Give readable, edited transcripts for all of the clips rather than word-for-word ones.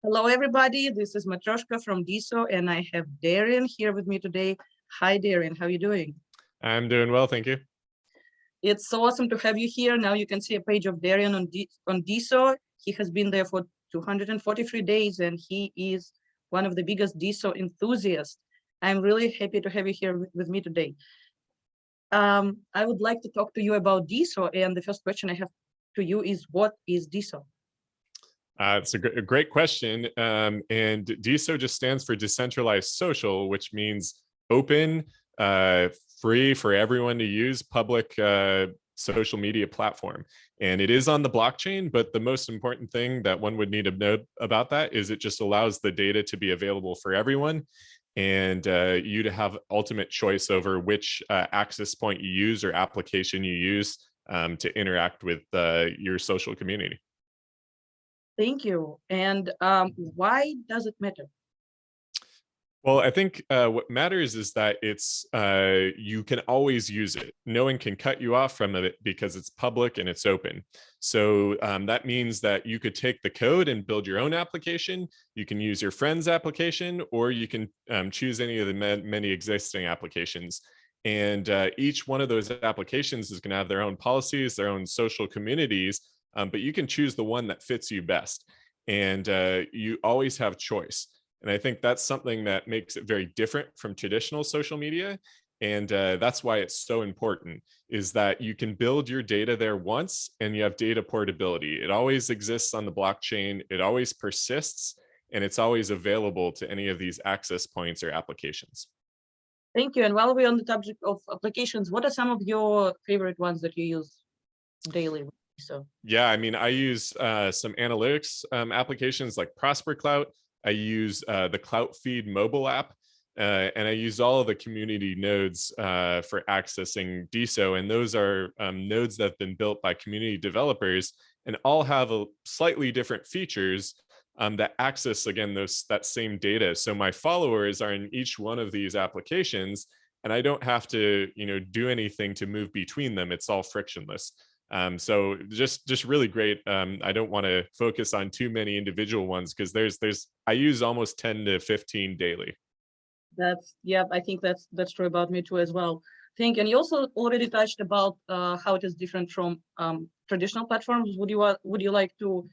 Hello, everybody. This is Matroshka from DeSo, and I have Darian here with me today. Hi, Darian. How are you doing? I'm doing well, thank you. It's so awesome to have you here. Now you can see a page of Darian on DeSo. He has been there for 243 days, and he is one of the biggest DeSo enthusiasts. I'm really happy to have you here with me today. I would like to talk to you about DeSo, and the first question I have to you is, what is DeSo? It's a great question. And DeSo just stands for decentralized social, which means open, free for everyone to use, public social media platform. And it is on the blockchain, but the most important thing that one would need to know about that is it just allows the data to be available for everyone, and you to have ultimate choice over which access point you use or application you use to interact with your social community. Thank you. And why does it matter? Well, I think what matters is that it's you can always use it. No one can cut you off from it because it's public and it's open. So that means that you could take the code and build your own application. You can use your friend's application, or you can choose any of the many existing applications. And each one of those applications is going to have their own policies, their own social communities, but you can choose the one that fits you best. And you always have choice. And I think that's something that makes it very different from traditional social media. And that's why it's so important, is that you can build your data there once and you have data portability. It always exists on the blockchain. It always persists, and it's always available to any of these access points or applications. Thank you. And while we're on the subject of applications, what are some of your favorite ones that you use daily? So yeah, I mean, I use some analytics applications like Prosper Clout. I use the Clout Feed mobile app, and I use all of the community nodes for accessing DeSo. And those are nodes that have been built by community developers and all have a slightly different features that access, again, that same data. So my followers are in each one of these applications, and I don't have to, do anything to move between them. It's all frictionless. So just really great. I don't want to focus on too many individual ones because I use almost 10 to 15 daily. I think that's true about me too as well. Thank you. And you also already touched about how it is different from traditional platforms. Would you like to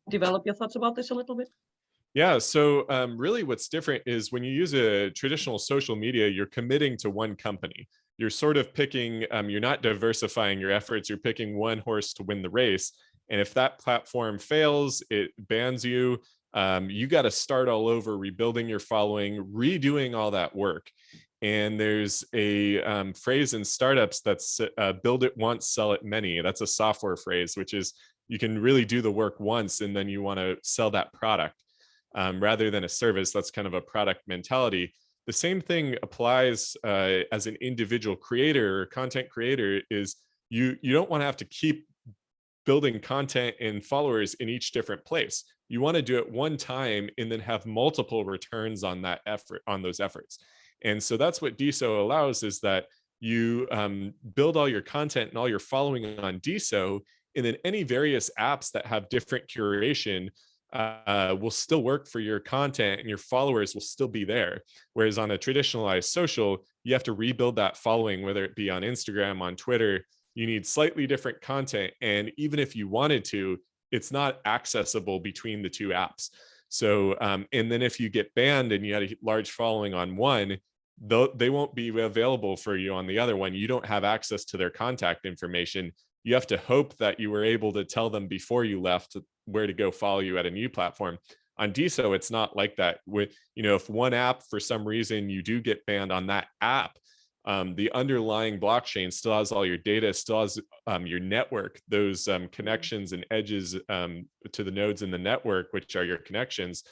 develop your thoughts about this a little bit? Yeah, so really what's different is when you use a traditional social media, you're committing to one company. You're sort of picking, you're not diversifying your efforts, you're picking one horse to win the race. And if that platform fails, it bans you. You got to start all over, rebuilding your following, redoing all that work. And there's a phrase in startups that's build it once, sell it many. That's a software phrase, which is you can really do the work once and then you want to sell that product. Rather than a service. That's kind of a product mentality. The same thing applies as an individual creator or content creator. Is you don't want to have to keep building content and followers in each different place. You want to do it one time and then have multiple returns on that effort, on those efforts. And so that's what DeSo allows, is that you build all your content and all your following on DeSo, and then any various apps that have different curation will still work for your content and your followers will still be there. Whereas on a traditionalized social, you have to rebuild that following, whether it be on Instagram, on Twitter. You need slightly different content. And even if you wanted to, it's not accessible between the two apps. So, and then if you get banned and you had a large following on one, they won't be available for you on the other one. You don't have access to their contact information. You have to hope that you were able to tell them before you left where to go follow you at a new platform. On DeSo, it's not like that. With, if one app for some reason you do get banned on that app, the underlying blockchain still has all your data, still has your network, those connections and edges to the nodes in the network, which are your connections.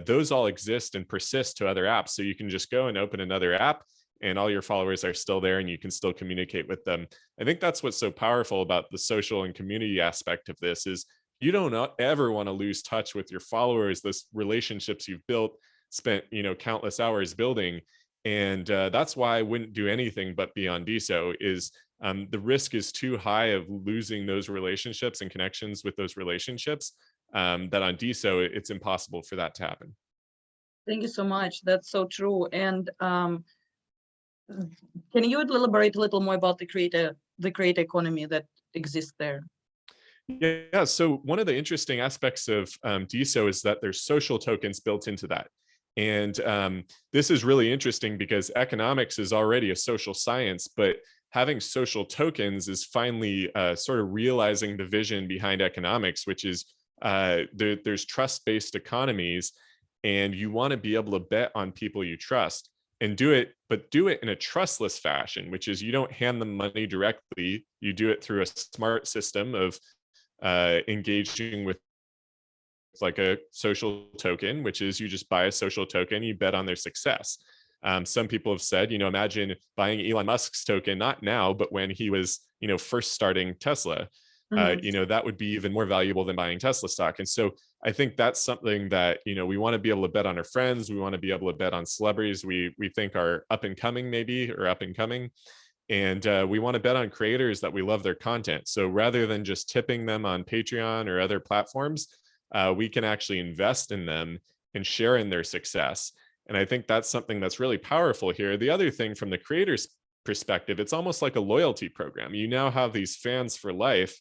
Those all exist and persist to other apps. So you can just go and open another app and all your followers are still there and you can still communicate with them. I think that's what's so powerful about the social and community aspect of this, is you don't ever want to lose touch with your followers, those relationships you've built, spent, countless hours building. And that's why I wouldn't do anything but be on DeSo. Is the risk is too high of losing those relationships and connections with those relationships. that on DeSo, it's impossible for that to happen. Thank you so much. That's so true. And can you elaborate a little more about the creator economy that exists there? Yeah, so one of the interesting aspects of DeSo is that there's social tokens built into that. And this is really interesting because economics is already a social science, but having social tokens is finally sort of realizing the vision behind economics, which is there's trust-based economies, and you want to be able to bet on people you trust and do it, but do it in a trustless fashion, which is you don't hand them money directly. You do it through a smart system of engaging with like a social token, which is you just buy a social token, you bet on their success. Some people have said, imagine buying Elon Musk's token, not now, but when he was, first starting Tesla, that would be even more valuable than buying Tesla stock. And so I think that's something that, we want to be able to bet on our friends. We want to be able to bet on celebrities we think are up and coming, maybe, or up and coming. And we want to bet on creators that we love their content. So rather than just tipping them on Patreon or other platforms, we can actually invest in them and share in their success. And I think that's something that's really powerful here. The other thing from the creator's perspective, it's almost like a loyalty program. You now have these fans for life,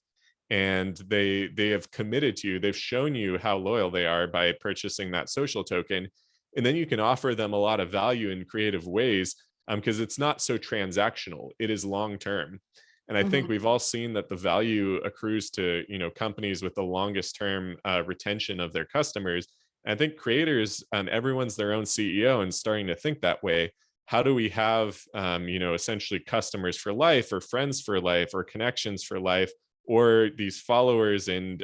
and they have committed to you. They've shown you how loyal they are by purchasing that social token. And then you can offer them a lot of value in creative ways, because it's not so transactional. It is long term. And I think we've all seen that the value accrues to companies with the longest term retention of their customers. And I think creators, everyone's their own CEO and starting to think that way. How do we have essentially customers for life, or friends for life, or connections for life, or these followers and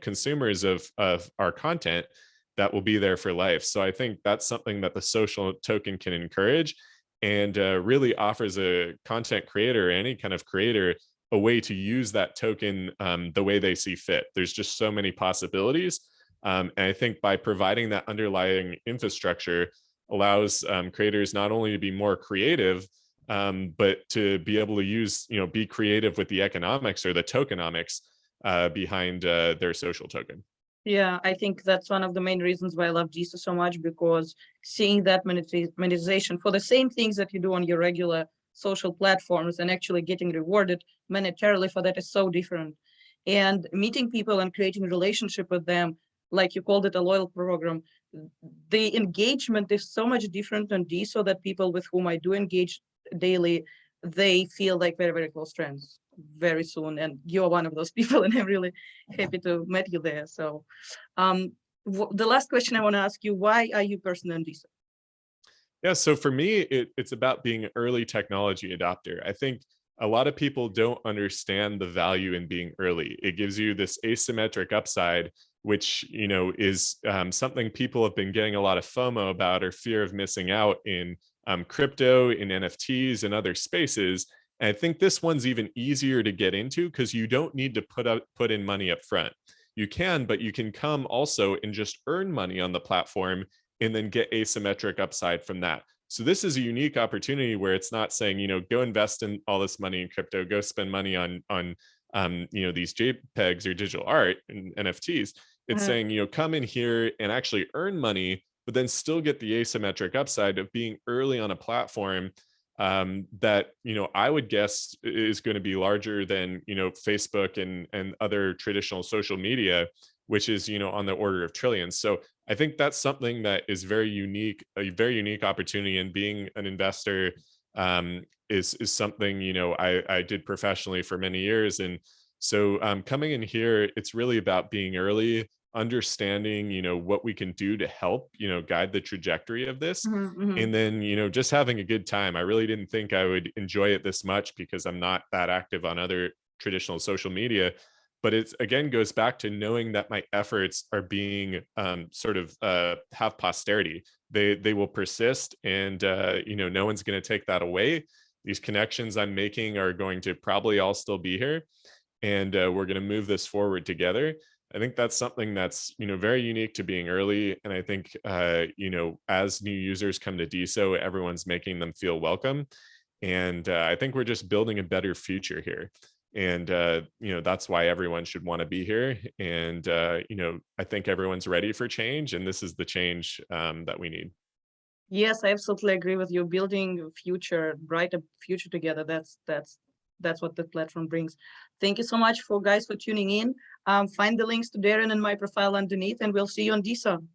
consumers of our content that will be there for life? So I think that's something that the social token can encourage, and really offers a content creator, any kind of creator, a way to use that token the way they see fit. There's just so many possibilities. And I think by providing that underlying infrastructure allows creators not only to be more creative, but to be able to use, be creative with the economics or the tokenomics behind their social token. Yeah, I think that's one of the main reasons why I love DeSo so much, because seeing that monetization for the same things that you do on your regular social platforms and actually getting rewarded monetarily for that is so different. And meeting people and creating a relationship with them, like you called it a loyal program, the engagement is so much different on DeSo that people with whom I do engage daily, they feel like very, very close friends very soon. And you're one of those people, and I'm really happy to meet you there. So the last question I want to ask you, why are you personally on DeSo? Yeah, so for me, it's about being an early technology adopter. I think a lot of people don't understand the value in being early. It gives you this asymmetric upside, which is something people have been getting a lot of FOMO about, or fear of missing out in crypto, in NFTs, and other spaces. And I think this one's even easier to get into because you don't need to put in money up front. You can, but you can come also and just earn money on the platform and then get asymmetric upside from that. So this is a unique opportunity where it's not saying, go invest in all this money in crypto, go spend money on these JPEGs or digital art and NFTs. It's saying, come in here and actually earn money, but then still get the asymmetric upside of being early on a platform that I would guess is going to be larger than Facebook and other traditional social media, which is on the order of trillions. So I think that's something that is very unique, a very unique opportunity. And being an investor is something I did professionally for many years. And so coming in here, it's really about being early, understanding what we can do to help guide the trajectory of this. And then just having a good time. I really didn't think I would enjoy it this much because I'm not that active on other traditional social media, but it's again goes back to knowing that my efforts are being sort of have posterity. They will persist, and no one's going to take that away. These connections I'm making are going to probably all still be here, and we're going to move this forward together. I think that's something that's very unique to being early, and I think as new users come to DeSo, everyone's making them feel welcome, and I think we're just building a better future here. And that's why everyone should want to be here. And I think everyone's ready for change, and this is the change that we need. Yes, I absolutely agree with you. Building a future, brighter future together. That's what the platform brings. Thank you so much for guys for tuning in. Find the links to Darren and my profile underneath, and we'll see you on DeSo.